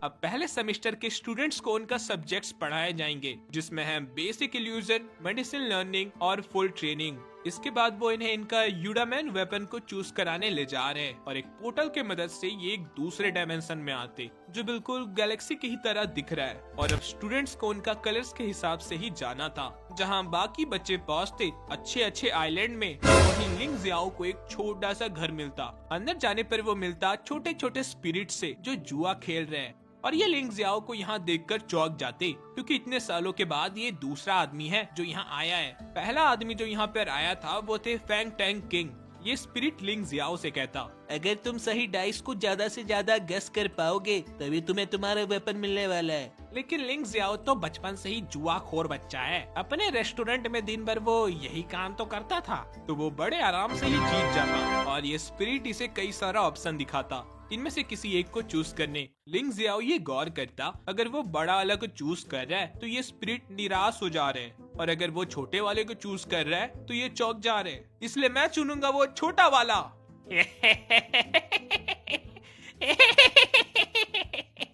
अब पहले सेमेस्टर के स्टूडेंट्स को उनका सब्जेक्ट्स पढ़ाए जाएंगे, जिसमें है बेसिक इल्यूजन, मेडिसिन लर्निंग और फुल ट्रेनिंग। इसके बाद वो इन्हें इनका यूडामैन वेपन को चूज कराने ले जा रहे हैं और एक पोर्टल के मदद से ये एक दूसरे डायमेंशन में आते, जो बिल्कुल गैलेक्सी की ही तरह दिख रहा है। और अब स्टूडेंट्स को उनका कलर्स के हिसाब से ही जाना था। जहां बाकी बच्चे पहुंचते अच्छे अच्छे आइलैंड में, वहीं लिंग जियाओ को एक छोटा सा घर मिलता। अंदर जाने पर वो मिलता छोटे छोटे स्पिरिट से जो जुआ खेल रहे हैं। और ये लिंग जियाओ को यहाँ देखकर चौंक जाते, क्योंकि इतने सालों के बाद ये दूसरा आदमी है जो यहाँ आया है। पहला आदमी जो यहाँ पर आया था वो थे फैंग टैंग किंग। ये स्पिरिट लिंग जियाओ से कहता, अगर तुम सही डाइस को ज्यादा से ज्यादा गेस कर पाओगे तभी तुम्हें तुम्हारा वेपन मिलने वाला है। लेकिन लिंग जियाओ तो बचपन से ही जुआखोर बच्चा है। अपने रेस्टोरेंट में दिन भर वो यही काम तो करता था, तो वो बड़े आराम से ही जीत जाता। और ये स्पिरिट इसे कई सारा ऑप्शन दिखाता, इनमें से किसी एक को चूज करने। लिंग जियाओ ये गौर करता, अगर वो बड़ा वाला को चूज कर रहा है तो ये स्पिरिट निराश हो जा रहे हैं, और अगर वो छोटे वाले को चूज कर रहा है तो ये चौंक जा रहे हैं। इसलिए मैं चुनूंगा वो छोटा वाला।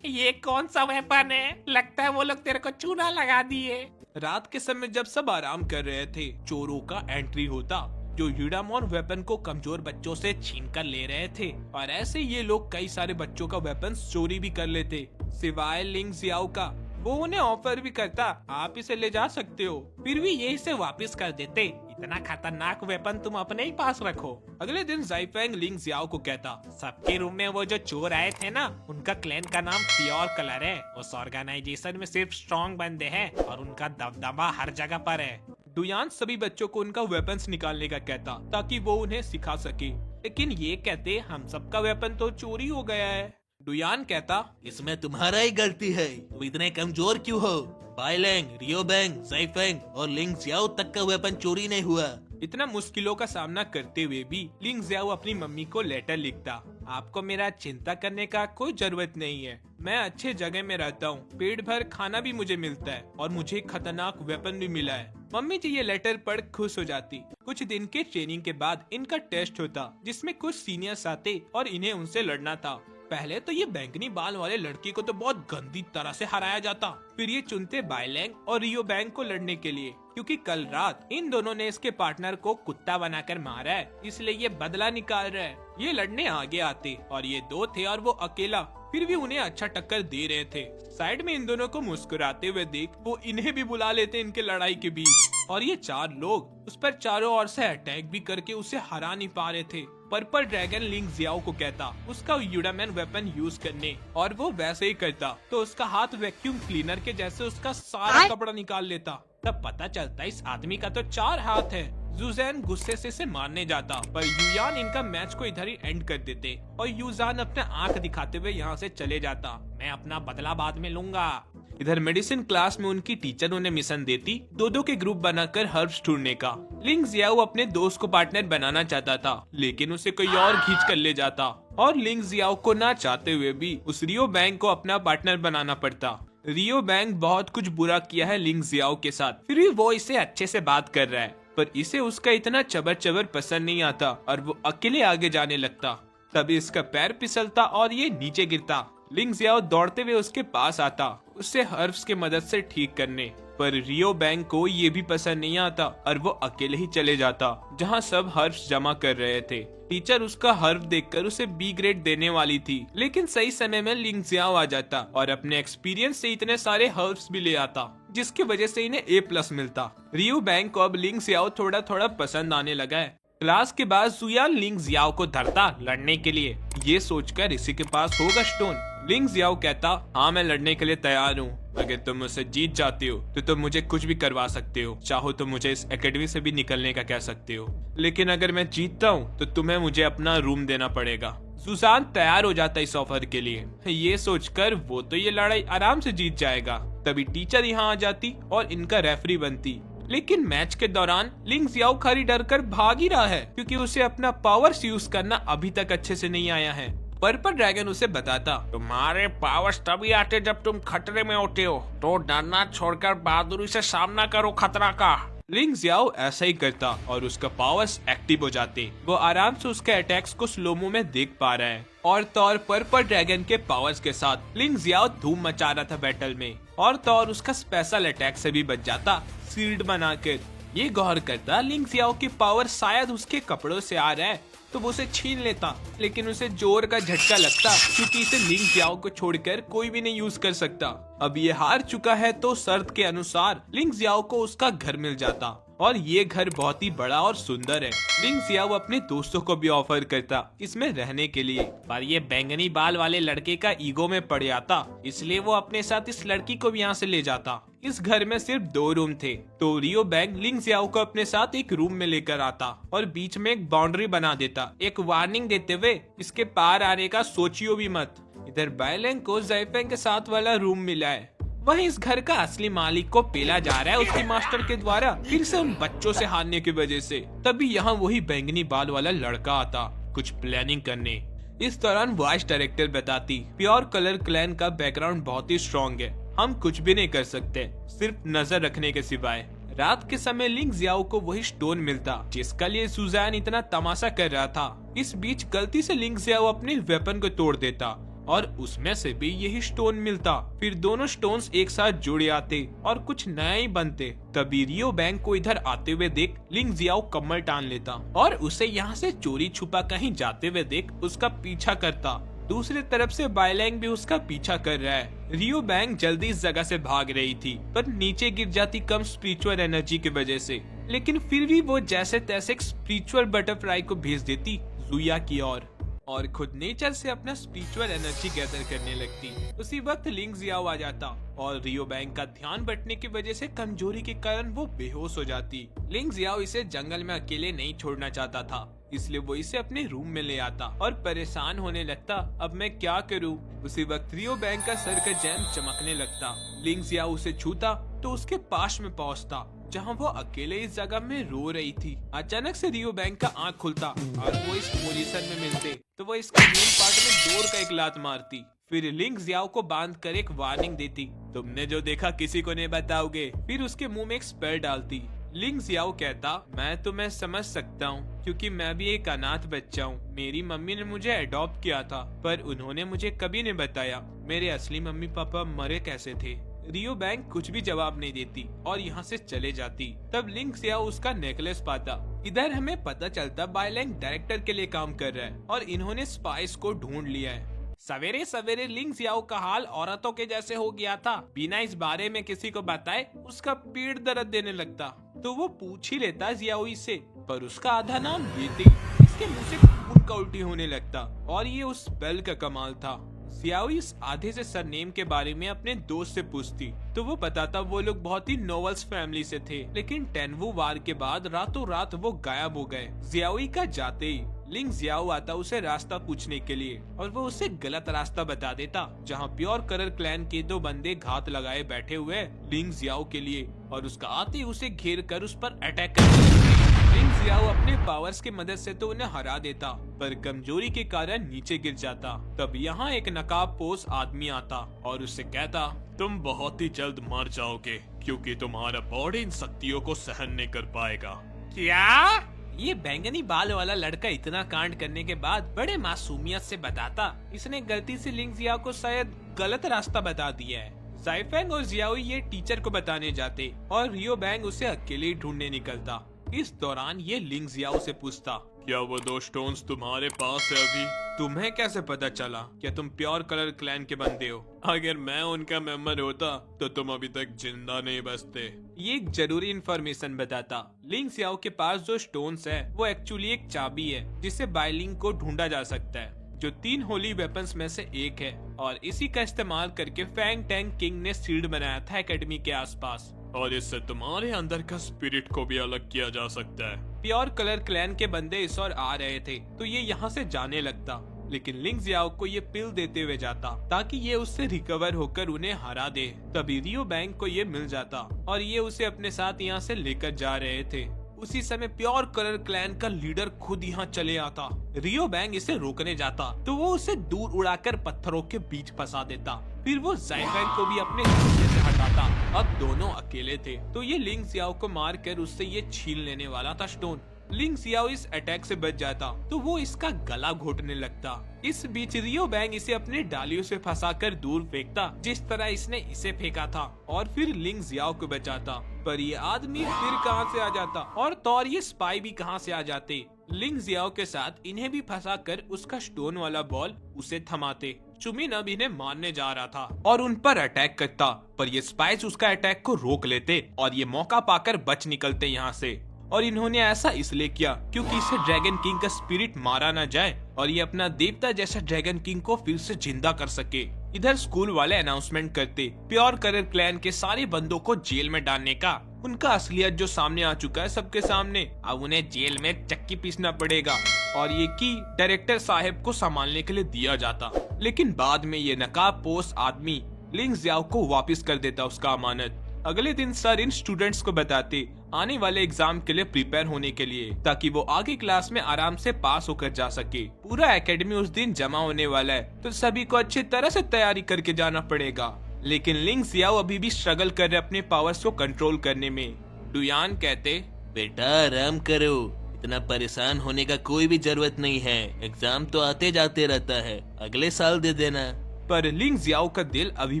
ये कौन सा वेपन है? लगता है वो लोग तेरे को चूना लगा दिए। रात के समय जब सब आराम कर रहे थे, चोरों का एंट्री होता जो यूडामॉन वेपन को कमजोर बच्चों से छीन कर ले रहे थे। और ऐसे ये लोग कई सारे बच्चों का वेपन चोरी भी कर लेते, सिवाय लिंग जियाओ का। वो उन्हें ऑफर भी करता, आप इसे ले जा सकते हो, फिर भी ये इसे वापस कर देते। इतना खतरनाक वेपन तुम अपने ही पास रखो। अगले दिन जाइफेंग लिंग जियाओ को कहता, सबके रूम में वो जो चोर आए थे ना, उनका क्लैन का नाम प्योर कलर है। उस ऑर्गेनाइजेशन में सिर्फ स्ट्रॉन्ग बंदे हैं और उनका दबदबा हर जगह पर है। डुयान सभी बच्चों को उनका वेपन्स निकालने का कहता, ताकि वो उन्हें सिखा सके। लेकिन ये कहते, हम सबका वेपन तो चोरी हो गया है। डुयान कहता, इसमें तुम्हारा ही गलती है, तुम इतने कमजोर क्यों हो? बाइलैंग, रियोबैंग, जाइफेंग और लिंग जियाओ तक का वेपन चोरी नहीं हुआ। इतना मुश्किलों का सामना करते हुए भी लिंग जियाओ अपनी मम्मी को लेटर लिखता, आपको मेरा चिंता करने का कोई जरूरत नहीं है, मैं अच्छे जगह में रहता हूँ, पेट भर खाना भी मुझे मिलता है और मुझे खतरनाक वेपन भी मिला है। मम्मी जी ये लेटर पढ़ खुश हो जाती। कुछ दिन के ट्रेनिंग के बाद इनका टेस्ट होता, जिसमें कुछ सीनियर्स आते और इन्हें उनसे लड़ना था। पहले तो ये बैंगनी बाल वाले लड़की को तो बहुत गंदी तरह से हराया जाता, फिर ये चुनते बाइलैंग और रियो बैंक को लड़ने के लिए, क्योंकि कल रात इन दोनों ने इसके पार्टनर को कुत्ता बनाकर मारा है, इसलिए ये बदला निकाल रहा है। ये लड़ने आगे आते और ये दो थे और वो अकेला, फिर भी उन्हें अच्छा टक्कर दे रहे थे। साइड में इन दोनों को मुस्कुराते हुए देख वो इन्हें भी बुला लेते इनके लड़ाई के बीच। और ये चार लोग उस पर चारों ओर से अटैक भी करके उसे हरा नहीं पा रहे थे। पर्पल ड्रैगन लिंग जियाओ को कहता उसका यूडामैन वेपन यूज करने, और वो वैसे ही करता तो उसका हाथ वैक्यूम क्लीनर के जैसे उसका सारा कपड़ा निकाल लेता। तब पता चलता इस आदमी का तो 4 हाथ है। जुजैन गुस्से से इसे मारने जाता, पर युयान इनका मैच को इधर ही एंड कर देते और युजान अपना आंख दिखाते हुए यहाँ से चले जाता, मैं अपना बदला बाद में लूंगा। इधर मेडिसिन क्लास में उनकी टीचर उन्हें मिशन देती 2-2 के ग्रुप बनाकर हर्ब्स ढूंढने का। लिंग जियाओ अपने दोस्त को पार्टनर बनाना चाहता था, लेकिन उसे कोई और खींच कर ले जाता, और लिंग जियाओ को ना चाहते हुए भी उस रियो बैंक को अपना पार्टनर बनाना पड़ता। रियो बैंक बहुत कुछ बुरा किया है लिंग जियाओ के साथ, फिर भी वो इसे अच्छे से बात कर रहा है, पर इसे उसका इतना चबर चबर पसंद नहीं आता और वो अकेले आगे जाने लगता। तभी इसका पैर फिसलता और ये नीचे गिरता। लिंग जियाओ दौड़ते हुए उसके पास आता, उसे हर्ब्स के मदद से ठीक करने, पर रियो बैंक को ये भी पसंद नहीं आता और वो अकेले ही चले जाता जहाँ सब हर्ब्स जमा कर रहे थे। टीचर उसका हर्ब देखकर उसे बी ग्रेड देने वाली थी, लेकिन सही समय में लिंग जियाओ आ जाता और अपने एक्सपीरियंस से इतने सारे हर्ब्स भी ले आता, जिसकी वजह से इन्हें A+ मिलता। रियो बैंक को अब लिंग जियाओ थोड़ा थोड़ा पसंद आने लगा है। क्लास के बाद जुयान लिंग जियाओ को धरता लड़ने के लिए, ये सोचकर इसी के पास होगा स्टोन। लिंग जियाओ कहता, हाँ मैं लड़ने के लिए तैयार हूँ, अगर तुम मुझसे जीत जाते हो तो तुम मुझे कुछ भी करवा सकते हो, चाहो तो मुझे इस एकेडमी से भी निकलने का कह सकते हो, लेकिन अगर मैं जीतता हूँ तो तुम्हें मुझे अपना रूम देना पड़ेगा। सुसान तैयार हो जाता इस ऑफर के लिए, ये सोचकर वो तो ये लड़ाई आराम से जीत जाएगा। तभी टीचर यहाँ आ जाती और इनका रेफरी बनती, लेकिन मैच के दौरान लिंग जियाओ खाली डर कर भाग ही रहा है, क्योंकि उसे अपना पावर्स यूज करना अभी तक अच्छे से नहीं आया है। पर्पल ड्रैगन उसे बताता, तुम्हारे पावर्स तभी आते जब तुम खतरे में होते हो, तो डरना छोड़कर बहादुरी से सामना करो खतरा का। लिंग जियाओ ऐसा ही करता और उसका पावर्स एक्टिव हो जाते। वो आराम से उसके अटैक्स को स्लोमो में देख पा रहा है। और तौर पर्पल ड्रैगन के पावर्स के साथ लिंग जियाओ धूम मचा रहा था बैटल में। और तौर उसका स्पेशल अटैक से भी बच जाता शील्ड बनाकर। ये गौर करता लिंग जियाओ की पावर शायद उसके कपड़ों से आ रहा है तो वो उसे छीन लेता, लेकिन उसे जोर का झटका लगता क्योंकि इसे लिंग जियाओ को छोड़कर कोई भी नहीं यूज कर सकता। अब ये हार चुका है तो शर्त के अनुसार लिंग जियाओ को उसका घर मिल जाता और ये घर बहुत ही बड़ा और सुंदर है। लिंग जियाओ अपने दोस्तों को भी ऑफर करता इसमें रहने के लिए, पर ये बैंगनी बाल वाले लड़के का ईगो में पड़ जाता, इसलिए वो अपने साथ इस लड़की को भी यहाँ से ले जाता। इस घर में सिर्फ 2 रूम थे तो रियो बैंग लिंग जियाओ को अपने साथ एक रूम में लेकर आता और बीच में एक बाउंड्री बना देता, एक वार्निंग देते हुए इसके पार आने का सोचियो भी मत। इधर बाइलेंग को ज़ाइफेंग के साथ वाला रूम मिला है। वहीं इस घर का असली मालिक को पेला जा रहा है उसके मास्टर के द्वारा, फिर से उन बच्चों से हारने की वजह से। तभी यहाँ वही बैंगनी बाल वाला लड़का आता कुछ प्लानिंग करने। इस दौरान वॉइस डायरेक्टर बताती प्योर कलर क्लैन का बैकग्राउंड बहुत ही स्ट्रॉन्ग है, हम कुछ भी नहीं कर सकते सिर्फ नजर रखने के सिवाय। रात के समय लिंग जियाओ को वही स्टोन मिलता जिसका लिए सुजैन इतना तमाशा कर रहा था। इस बीच गलती से लिंग जियाओ अपने वेपन को तोड़ देता और उसमें से भी यही स्टोन मिलता। फिर दोनों स्टोन्स एक साथ जुड़ आते और कुछ नया ही बनते। तभी रियो बैंग को इधर आते हुए देख लिंग जियाओ कमर टान लेता और उसे यहाँ से चोरी छुपा कहीं जाते हुए देख उसका पीछा करता। दूसरी तरफ से बाइलैंग भी उसका पीछा कर रहा है। रियो बैंग जल्दी इस जगह से भाग रही थी पर नीचे गिर जाती कम स्पिरिचुअल एनर्जी की वजह से, लेकिन फिर भी वो जैसे तैसे एक स्पिरिचुअल बटरफ्लाई को भेज देती जुया की ओर और खुद नेचर से अपना स्पिरिचुअल एनर्जी गैदर करने लगती। उसी वक्त लिंग जियाओ आ जाता और रियो बैंग का ध्यान बटने की वजह से कमजोरी के कारण वो बेहोश हो जाती। लिंग जियाओ इसे जंगल में अकेले नहीं छोड़ना चाहता था, इसलिए वो इसे अपने रूम में ले आता और परेशान होने लगता अब मैं क्या करूं। उसी वक्त रियो बैंग का सर का जैम चमकने लगता। लिंग जियाओ उसे छूता तो उसके पास में पहुंचता जहां वो अकेले इस जगह में रो रही थी। अचानक से रियो बैंग का आंख खुलता और वो इस पोजीशन में मिलते तो वो इसके मेन पार्ट में जोर का एक लात मारती। फिर लिंग जियाओ को बांध कर एक वार्निंग देती, तुमने जो देखा किसी को नहीं बताओगे। फिर उसके मुंह में एक स्पेल डालती। लिंग जियाओ कहता मैं तुम्हें समझ सकता हूँ क्योंकि मैं भी एक अनाथ बच्चा हूँ। मेरी मम्मी ने मुझे अडॉप्ट किया था पर उन्होंने मुझे कभी नहीं बताया मेरे असली मम्मी पापा मरे कैसे थे। रियो बैंग कुछ भी जवाब नहीं देती और यहाँ से चले जाती। तब लिंग जियाओ उसका नेकलेस पाता। इधर हमें पता चलता बाइलैंग डायरेक्टर के लिए काम कर रहा है और इन्होंने स्पाइस को ढूंढ लिया है। सवेरे सवेरे लिंग जियाओ का हाल औरतों के जैसे हो गया था। बिना इस बारे में किसी को बताए उसका पेट दर्द देने लगता तो वो पूछ ही लेता जियाओ से, पर उसका आधा नाम येती। इसके मुंह से खून का उल्टी होने लगता और ये उस बेल का कमाल था। जियाओ इस आधे से सरनेम के बारे में अपने दोस्त से पूछती तो वो बताता वो लोग बहुत ही नोवेल्स फैमिली से थे, लेकिन टेनवू वार के बाद रातों रात वो गायब हो गए। जियाओ का जाते ही लिंग जियाओ आता उसे रास्ता पूछने के लिए और वो उसे गलत रास्ता बता देता जहाँ प्योर कलर क्लैन के 2 बंदे घात लगाए बैठे हुए लिंग जियाओ के लिए और उसका आते ही उसे घेर कर उस पर अटैक कर लिंग जियाओ अपने पावर्स की मदद से तो उन्हें हरा देता पर कमजोरी के कारण नीचे गिर जाता। तब यहाँ एक नकाबपोश आदमी आता और उससे कहता तुम बहुत ही जल्द मर जाओगे क्योंकि तुम्हारा बॉडी इन शक्तियों को सहन नहीं कर पाएगा। क्या? ये बैंगनी बाल वाला लड़का इतना कांड करने के बाद बड़े मासूमियत से बताता इसने गलती से लिंग जियाओ को शायद गलत रास्ता बता दिया है। ज़ाइफेंग और जियाओ ये टीचर को बताने जाते और रियो बैंग उसे अकेले ही ढूंढने निकलता। इस दौरान ये लिंग जियाओ से पूछता क्या वो 2 स्टोन्स तुम्हारे पास है अभी? तुम्हें कैसे पता चला? क्या तुम प्योर कलर क्लैन के बंदे हो? अगर मैं उनका मेंबर होता तो तुम अभी तक जिंदा नहीं बचते। ये एक जरूरी इंफॉर्मेशन बताता। लिंग जियाओ के पास जो स्टोन्स है वो एक्चुअली एक चाबी है जिससे बाइलिंग को ढूंढा जा सकता है जो 3 होली वेपन्स में से एक है और इसी का इस्तेमाल करके फैंग टैंग किंग ने शील्ड बनाया था एकेडमी के आसपास और इससे तुम्हारे अंदर का स्पिरिट को भी अलग किया जा सकता है। प्योर कलर क्लैन के बंदे इस ओर आ रहे थे तो ये यहाँ से जाने लगता, लेकिन लिंग जियाओ को ये पिल देते हुए जाता ताकि ये उससे रिकवर होकर उन्हें हरा दे। तभी रियो बैंग को ये मिल जाता और ये उसे अपने साथ यहाँ से लेकर जा रहे थे। उसी समय प्योर कलर क्लैन का लीडर खुद यहाँ चले आता। रियो बैंग इसे रोकने जाता तो वो उसे दूर उड़ाकर पत्थरों के बीच फंसा देता। फिर वो ज़ाइफैंग को भी अपने घोंसले से हटाता। अब दोनों अकेले थे तो ये लिंग जियाओ को मारकर उससे ये छीन लेने वाला था स्टोन। लिंग जियाओ इस अटैक से बच जाता तो वो इसका गला घोटने लगता। इस बीच रियो बैंग इसे अपने डालियों से फंसाकर दूर फेंकता जिस तरह इसने इसे फेंका था और फिर लिंग जियाओ को बचाता। पर ये आदमी फिर कहां से आ जाता और तौर ये स्पाई भी कहां से आ जाते। लिंग जियाओ के साथ इन्हें भी फंसाकर उसका स्टोन वाला बॉल उसे थमाते। चुमिन अब इन्हें मारने जा रहा था और उन पर अटैक करता, पर ये स्पाइस उसका अटैक को रोक लेते और ये मौका पाकर बच निकलते यहाँ से। और इन्होंने ऐसा इसलिए किया क्योंकि इसे ड्रैगन किंग का स्पिरिट मारा न जाए और ये अपना देवता जैसा ड्रैगन किंग को फिर से जिंदा कर सके। इधर स्कूल वाले अनाउंसमेंट करते प्योर कलर क्लैन के सारे बंदों को जेल में डालने का। उनका असलियत जो सामने आ चुका है सबके सामने, अब उन्हें जेल में चक्की पीसना पड़ेगा और ये की डायरेक्टर साहब को संभालने के लिए दिया जाता। लेकिन बाद में ये नकाबपोश आदमी लिंग जियाओ को वापस कर देता उसका अमानत। अगले दिन सर इन स्टूडेंट्स को बताते आने वाले एग्जाम के लिए प्रिपेयर होने के लिए, ताकि वो आगे क्लास में आराम से पास होकर जा सके। पूरा एकेडमी उस दिन जमा होने वाला है तो सभी को अच्छी तरह से तैयारी करके जाना पड़ेगा। लेकिन लिंग जियाओ अभी भी स्ट्रगल कर रहे अपने पावर्स को कंट्रोल करने में। डुयान कहते, बेटा आराम करो, इतना परेशान होने का कोई भी जरूरत नहीं है, एग्जाम तो आते जाते रहता है, अगले साल दे देना। पर लिंग जियाओ का दिल अभी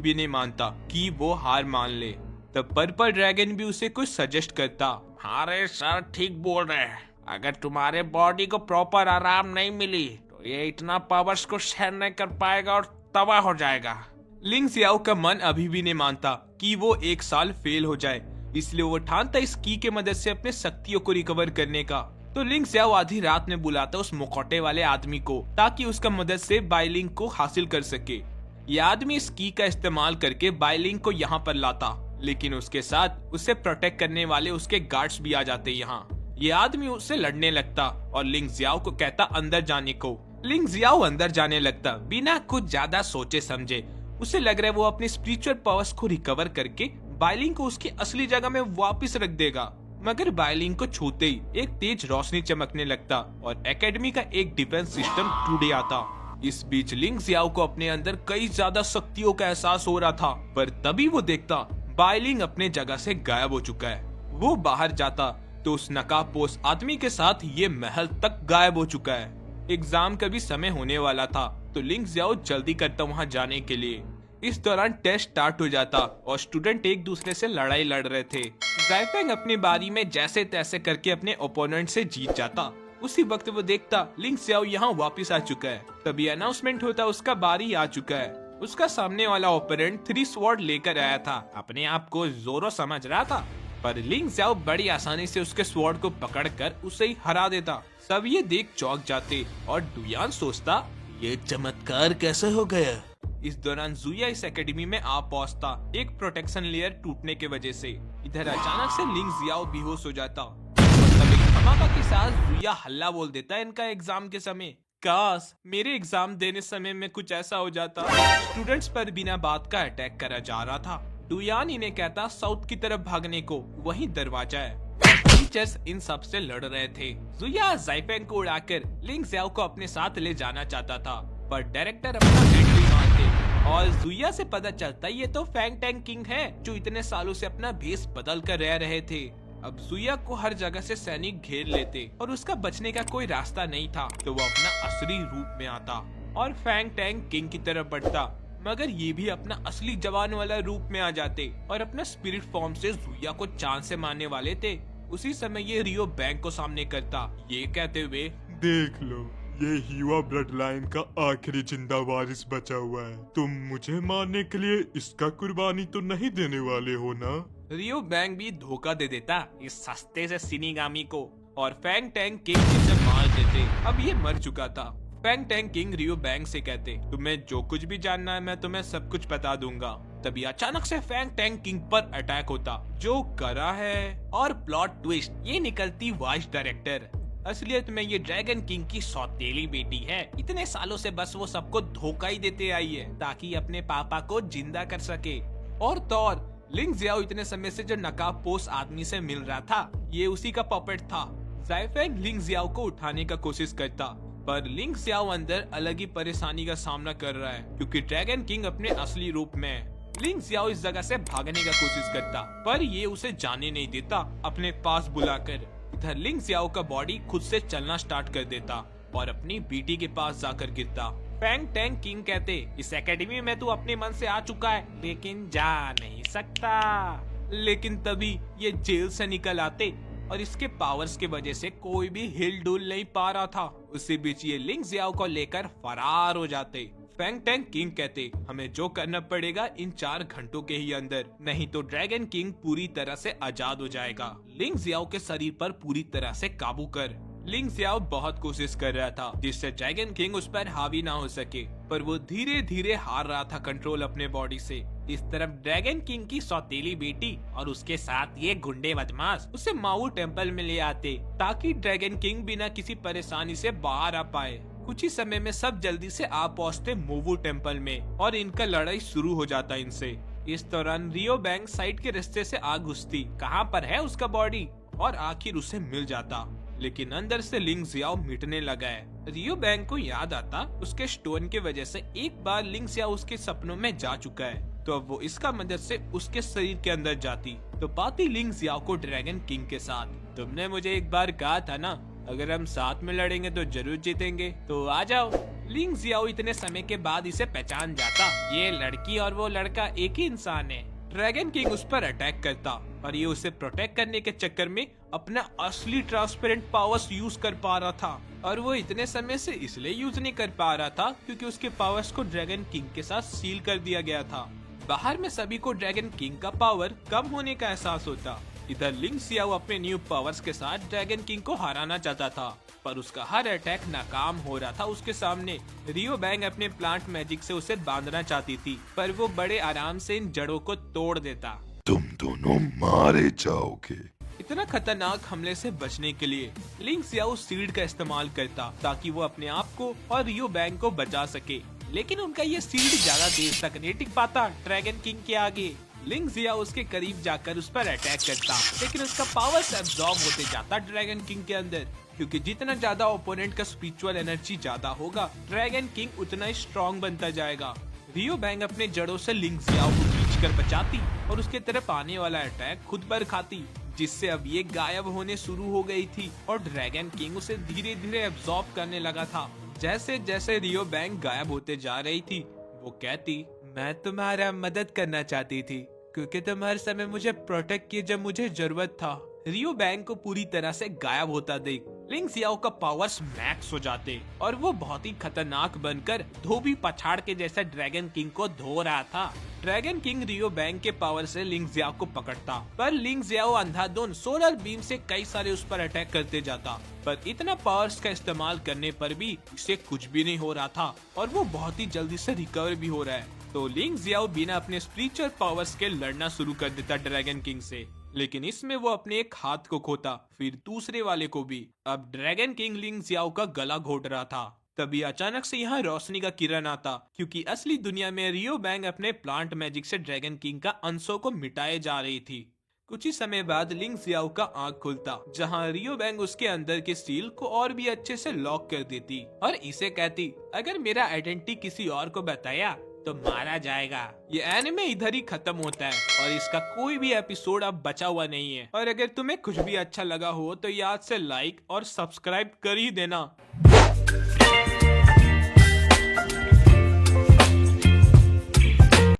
भी नहीं मानता कि वो हार मान ले। तब पर्पल ड्रैगन भी उसे कुछ सजेस्ट करता। हाँ रे सर ठीक बोल रहे हैं, अगर तुम्हारे बॉडी को प्रॉपर आराम नहीं मिली तो ये इतना पावर्स को शेयर नहीं कर पाएगा और तबाह हो जाएगा। लिंग जियाओ का मन अभी भी नहीं मानता कि वो एक साल फेल हो जाए, इसलिए वो ठानता इस की के मदद से अपने शक्तियों को रिकवर करने का। तो लिंग जियाओ आधी रात में बुलाता उस मुखौटे वाले आदमी को ताकि उसका मदद से बाइलिंग को हासिल कर सके। ये आदमी इस की का इस्तेमाल करके बाइलिंग को यहाँ पर लाता, लेकिन उसके साथ उसे प्रोटेक्ट करने वाले उसके गार्ड्स भी आ जाते यहाँ। ये आदमी उससे लड़ने लगता और लिंग जियाओ को कहता अंदर जाने को। लिंग जियाओ अंदर जाने लगता बिना कुछ ज्यादा सोचे समझे। उसे लग रहा है वो अपनी स्पिरिचुअल पावर्स को रिकवर करके बाइलिंग को उसकी असली जगह में वापस रख देगा। मगर बाइलिंग को छूते ही एक तेज रोशनी चमकने लगता और एकेडमी का एक डिफेंस सिस्टम टूट आता। इस बीच लिंग जियाओ को अपने अंदर कई ज्यादा शक्तियों का एहसास हो रहा था, पर तभी वो देखता बाइलिंग अपने जगह से गायब हो चुका है। वो बाहर जाता तो उस नकाबपोश आदमी के साथ ये महल तक गायब हो चुका है। एग्जाम का भी समय होने वाला था तो लिंग जियाओ जल्दी करता वहां जाने के लिए। इस दौरान टेस्ट स्टार्ट हो जाता और स्टूडेंट एक दूसरे से लड़ाई लड़ रहे थे। ज़ाइफैंग अपनी बारी में जैसे तैसे करके अपने ओपोनेंट से जीत जाता। उसी वक्त वो देखता लिंग जियाओ यहाँ वापस आ चुका है। तभी अनाउंसमेंट होता उसका बारी आ चुका है। उसका सामने वाला ओपोनेंट 3 स्वॉर्ड लेकर आया था। अपने आप को जोरो समझ रहा था, पर लिंग जियाओ बड़ी आसानी से उसके स्वॉर्ड को पकड़कर उसे ही हरा देता। सब ये देख चौंक जाते और डुयान सोचता ये चमत्कार कैसे हो गया। इस दौरान जुया इस एकेडमी में आ पहुंचता एक प्रोटेक्शन लेयर टूटने के वजह से। इधर अचानक से लिंग जियाओ बेहोश हो जाता और तब एक धमाका के साथ जुया हल्ला बोल देता है इनका एग्जाम के समय। काश मेरे एग्जाम देने समय में कुछ ऐसा हो जाता। स्टूडेंट्स पर बिना बात का अटैक करा जा रहा था। डुयान इन्हें कहता साउथ की तरफ भागने को, वही दरवाजा है। टीचर्स इन सब से लड़ रहे थे। जुया ज़ाइफैंग को उड़ाकर लिंग जियाओ को अपने साथ ले जाना चाहता था, पर डायरेक्टर अपना एंट्री मारते और जुया से पता चलता ये तो फैंग टैंग किंग है जो इतने सालों से अपना भेष बदल कर रह रहे थे। अब जुया को हर जगह से सैनिक घेर लेते और उसका बचने का कोई रास्ता नहीं था, तो वो अपना असली रूप में आता और फैंग टैंग किंग की तरफ बढ़ता। मगर ये भी अपना असली जवान वाला रूप में आ जाते और अपना स्पिरिट फॉर्म से जुया को चांद से मारने वाले थे। उसी समय ये रियो बैंग को सामने करता, ये कहते हुए, देख लो ये हीवा ब्लड लाइन का आखिरी जिंदा वारिस बचा हुआ है। तुम मुझे मारने के लिए इसका कुर्बानी तो नहीं देने वाले हो ना। रियो बैंग भी धोखा दे देता इस सस्ते से सिनीगामी को और फैंग टैंग किंग इसे मार देते। अब ये मर चुका था। फैंग टैंग किंग रियो बैंग से कहते, तुम्हें जो कुछ भी जानना है मैं तुम्हें सब कुछ बता दूंगा। तभी अचानक से फैंग टैंग किंग पर अटैक होता, जो करा है। और प्लॉट ट्विस्ट, ये निकलती वॉइस डायरेक्टर। असलियत में ये ड्रैगन किंग की सौतेली बेटी है। इतने सालों से बस वो सबको धोखा ही देते आई है ताकि अपने पापा को जिंदा कर सके। और तौर लिंग जियाओ इतने समय से जो नकाबपोश आदमी से मिल रहा था, ये उसी का पपेट था। ज़ाइफेंग लिंग जियाओ को उठाने का कोशिश करता, पर लिंग जियाओ अंदर अलग ही परेशानी का सामना कर रहा है क्योंकि ड्रैगन किंग अपने असली रूप में है। लिंग जियाओ इस जगह से भागने का कोशिश करता, पर ये उसे जाने नहीं देता अपने पास बुलाकर। इधर लिंग जियाओ का बॉडी खुद से चलना स्टार्ट कर देता और अपनी बीटी के पास जाकर गिरता। फैंग टैंग किंग कहते, इस एकेडमी में तू अपने मन से आ चुका है लेकिन जा नहीं सकता। लेकिन तभी ये जेल से निकल आते और इसके पावर्स की वजह से कोई भी हिल डुल नहीं पा रहा था। उसी बीच ये लिंग जियाओ को लेकर फरार हो जाते। फैंग टैंग किंग कहते, हमें जो करना पड़ेगा इन 4 घंटों के ही अंदर, नहीं तो ड्रैगन किंग पूरी तरह से आजाद हो जाएगा। लिंग जियाओ के शरीर पर पूरी तरह से काबू कर। लिंग जियाओ बहुत कोशिश कर रहा था जिससे ड्रैगन किंग उस पर हावी ना हो सके, पर वो धीरे धीरे हार रहा था कंट्रोल अपने बॉडी से। इस तरफ ड्रैगन किंग की सौतेली बेटी और उसके साथ ये गुंडे बदमाश उसे माऊ टेम्पल में ले आते ताकि ड्रैगन किंग बिना किसी परेशानी से बाहर आ पाए। कुछ ही समय में सब जल्दी से आ पहुँचते मोवू टेम्पल में और इनका लड़ाई शुरू हो जाता इनसे। इस दौरान रियो बैंक साइड के रास्ते से आ घुसती, कहाँ पर है उसका बॉडी, और आखिर उसे मिल जाता। लेकिन अंदर से लिंग जियाओ मिटने लगा है। रियो बैंक को याद आता उसके स्टोन की वजह से एक बार लिंग जियाओ उसके सपनों में जा चुका है, तो अब वो इसका मदद से उसके शरीर के अंदर जाती तो पाती लिंग जियाओ को ड्रैगन किंग के साथ। तुमने मुझे एक बार कहा था ना, अगर हम साथ में लड़ेंगे तो जरूर जीतेंगे, तो आ जाओ। लिंग जियाओ इतने समय के बाद इसे पहचान जाता, ये लड़की और वो लड़का एक ही इंसान है। ड्रैगन किंग उस पर अटैक करता और ये उसे प्रोटेक्ट करने के चक्कर में अपना असली ट्रांसपेरेंट पावर्स यूज कर पा रहा था, और वो इतने समय से इसलिए यूज नहीं कर पा रहा था क्योंकि उसके पावर्स को ड्रैगन किंग के साथ सील कर दिया गया था। बाहर में सभी को ड्रैगन किंग का पावर कम होने का एहसास होता। इधर लिंग जियाओ अपने न्यू पावर्स के साथ ड्रैगन किंग को हराना चाहता था, पर उसका हर अटैक नाकाम हो रहा था उसके सामने। रियो बैंग अपने प्लांट मैजिक से उसे बांधना चाहती थी, पर वो बड़े आराम से इन जड़ों को तोड़ देता। तुम दोनों मारे जाओगे। इतना खतरनाक हमले से बचने के लिए लिंग जियाओ सीड का इस्तेमाल करता ताकि वो अपने आप को और रियो बैंग को बचा सके, लेकिन उनका ये सीड ज्यादा देर तक नहीं टिक पाता ड्रैगन किंग के आगे। लिंग जियाओ उसके करीब जाकर उस पर अटैक करता, लेकिन उसका पावर एब्जॉर्ब होते जाता ड्रैगन किंग के अंदर, क्योंकि जितना ज्यादा ओपोनेंट का स्पिरिचुअल एनर्जी ज्यादा होगा ड्रैगन किंग उतना ही स्ट्रॉन्ग बनता जाएगा। रियो बैंग अपने जड़ों से लिंग जियाओ को खींचकर बचाती और उसके तरफ आने वाला अटैक खुद पर खाती, जिससे अब ये गायब होने शुरू हो गई थी और ड्रैगन किंग उसे धीरे धीरे एब्जॉर्ब करने लगा था। जैसे जैसे रियो बैंग गायब होते जा रही थी, वो कहती, मैं तुम्हारा मदद करना चाहती थी क्योंकि तुम हर समय मुझे प्रोटेक्ट किए जब मुझे जरूरत था। रियो बैंग को पूरी तरह से गायब होता देख लिंग जियाओ का पावर्स मैक्स हो जाते और वो बहुत ही खतरनाक बनकर धोबी पछाड़ के जैसा ड्रैगन किंग को धो रहा था। ड्रैगन किंग रियो बैंग के पावर से लिंग जियाओ को पकड़ता, पर लिंग जियाओ अंधाधुंध सोलर बीम से कई सारे उस पर अटैक करते जाता, पर इतना पावर्स का इस्तेमाल करने पर भी इसे कुछ भी नहीं हो रहा था और वो बहुत ही जल्दी से रिकवर भी हो रहा है। तो लिंग जियाओ बिना अपने स्पिरिचुअल पावर्स के लड़ना शुरू कर देता ड्रैगन किंग से, लेकिन इसमें वो अपने एक हाथ को खोता, फिर दूसरे वाले को भी। अब ड्रैगन किंग लिंग जियाओ का गला घोट रहा था, तभी अचानक से यहाँ रोशनी का किरण आता, क्योंकि असली दुनिया में रियो बैंग अपने प्लांट मैजिक से ड्रैगन किंग का अंशों को मिटाए जा रही थी। कुछ ही समय बाद लिंग जियाओ का आंख खुलता, जहाँ रियो बैंग उसके अंदर के सील को और भी अच्छे से लॉक कर देती और इसे कहती, अगर मेरा आइडेंटिटी किसी और को बताया तो मारा जाएगा। ये एनिमे इधर ही खत्म होता है और इसका कोई भी एपिसोड अब बचा हुआ नहीं है। और अगर तुम्हें कुछ भी अच्छा लगा हो तो याद से लाइक और सब्सक्राइब कर ही देना।